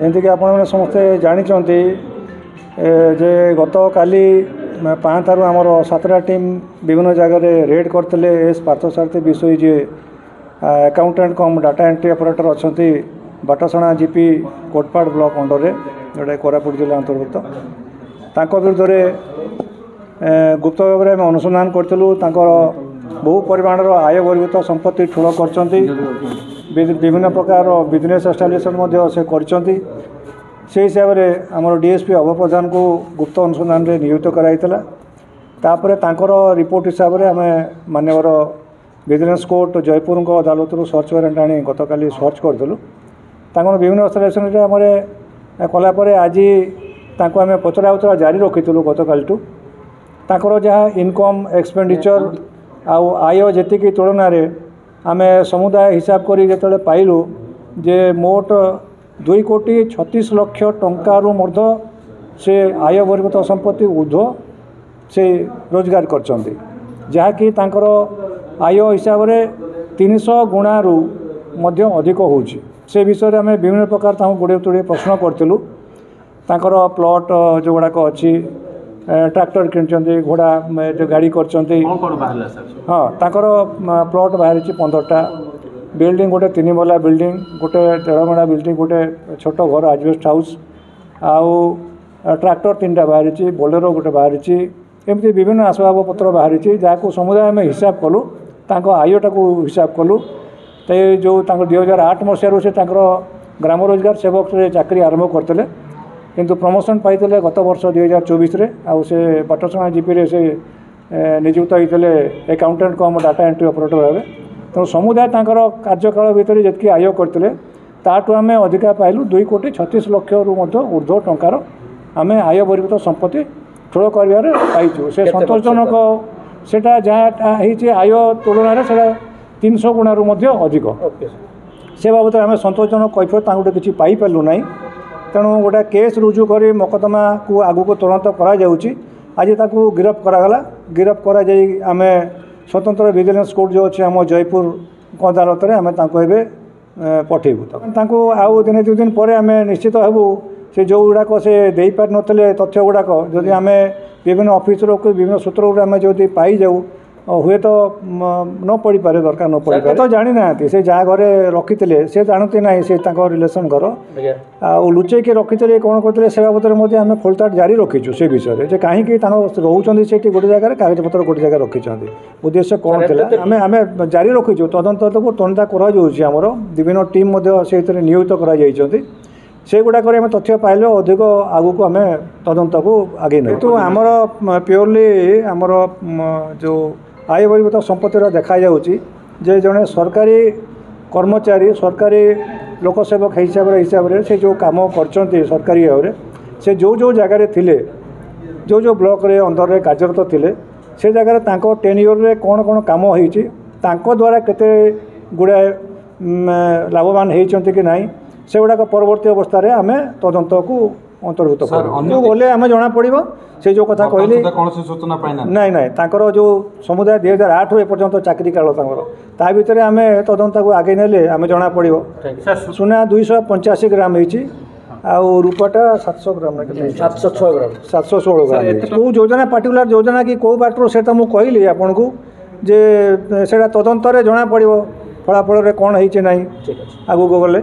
जमीक आप समस्ते जानते जे गत काली 5 तारू आमर 7टा टीम विभिन्न जगह रेड करते एस पार्थसारथी विषय जे accountant cum data entry operator अच्छा बाटसणा जीपी कोटपाड़ ब्लॉक अंडर जोटा कोरापुट जिला अंतर्गत विरुद्ध गुप्त भाव में अनुसंधान करूँ बहु परिमाण आय बहिर्भूत संपत्ति ठूल कर विभिन्न प्रकार बिजनेस एस्टाब्लिशमेंट से कर हिसाब से आमर डीएसपी अभय प्रधान को गुप्त अनुसंधान में नियुक्त कराइला तापर तांकर रिपोर्ट हिसाब से आम मानवर विजिलेंस कोर्ट जयपुर अदालत सर्च वारंट आनी गत काली सर्च करूँ विभिन्न एस्टाब्लिशमेंट आम कलापर आज आम पचरा उचरा जारी रखीलु गत कालू तांकर जहाँ इनकम एक्सपेंडिचर आउ आय जी तुलन आम समुदाय हिसाब करी जो पाइलु जे मोट 2,36,00,000 टंकारु मध्य से आय बहिर्भूत संपत्ति ऊर्ध्व से रोजगार करछन्ति जहाँकि तांकर आय हिसाब से 300 गुणारू मध्य अधिक होउछि से विषय में विभिन्न प्रकार गुड़े गुड़े प्रश्न करूँ तांकर प्लॉट जो गुड़ाक अच्छी ट्रैक्टर किणुंट घोड़ा जो गाड़ी कर हाँ तांकर प्लॉट बाहरी 15टा बिल्डिंग गोटे 3 महला बिल्डिंग गोटे 1.5 महला बिल्डिंग गोटे छोट घर आजबेस्ट हाउस आउ ट्रैक्टर 3टा बाहरी बोलेरो गोटे बाहरी एमती विभिन्न आसबाब पत्र बाहरी जहाँ समुदाय में हिसाब कलु आयटा को हिसाब कलु तो जो 2008 मसीह से ग्राम रोजगार सेवक चाकरी आरंभ करते किंतु प्रमोशन पाई गत वर्ष 2024 आउ से बाटसणा जीपी से नियुक्त होते accountant cum data entry operator भाव तेणु समुदाय कार्यकाल भितर जी आय करते ताठू आम अधिका पाइलु 2,36,00,000 ऊर्ध्व टंकार आम आय बहिर्भूत संपत्ति ठूल कर पाइचु से संतोषजनक सेटा जहाँ आय तुलन से 300 गुणारू अधिक से बाबद आम संतोषजनक कैफियत गोटे किसी पाइलु ना तेणु गोटे केस रुजु कर मकदमा को आगू तुरंत कर आज ताकू गिरफ्त करागला गिरफ्त करा आम स्वतंत्र विजिलेंस कोर्ट जो अच्छे आम जयपुर अदालत में आम पठेबू आउ दिन 2 दिन पर आम निश्चित हेबू से जो गुड़ाक से दे पार नथिले तथ्य गुड़ाक जदि आम विभिन्न ऑफिसर को विभिन्न सूत्र गुड़ा आम जो पाई जाऊ हुए तो न पड़ी पारे दरकार न पड़ी पारे तो जानी ना से जहाँ घरे रखी से जानते ना से रिलेसन घर आ लुचे रखी कौन करते से बाबद आम खोलताड़ जारी रखीचु से विषय में कहीं रोचे से गोटे जगह कागज पत्र गोटे जगह रखी उद्देश्य कौन थी आम आम जारी रखीचु तदंत को तनता कर विभिन्न टीम से नियुक्त कर से गुड़ाक तथ्य पाइले अधिक आगू को आम तदंत को आगे नहीं तो आमर प्योरली आमर जो आय बहिर्भूत संपत्ति देखा जे जड़े सरकारी कर्मचारी सरकारी लोकसेवक हिसाब से जो कम कर सरकारी भाव से जो जगार थिले जो ब्लॉक रे अंदर रे कार्यरत थिले से जगह तांको टेन्योर रे कौन कौन काम होइछि तांको द्वारा केते गुड़ा लाभवान होइछन्ति कि नहीं से गुड़ाक परवर्ती अवस्था रे आमे तदंत को अंतर्भुक्त गले आम जना पड़ से जो कथा कहली नाई नाई तांकर जो समुदाय 2008 एपर्यंत चाकरी काल ता भितर आम तदंत को आगे नेले आम जना पड़ सुना 285 ग्राम होती आउ रूपाटा 700 ग्राम 706 ग्राम 716 ग्राम कौ योजना पार्टिकुलर योजना कि कौ बाटर से मुझे कहली आपन को जे से तदंत जना पड़ फलाफल कौन होना आगू गले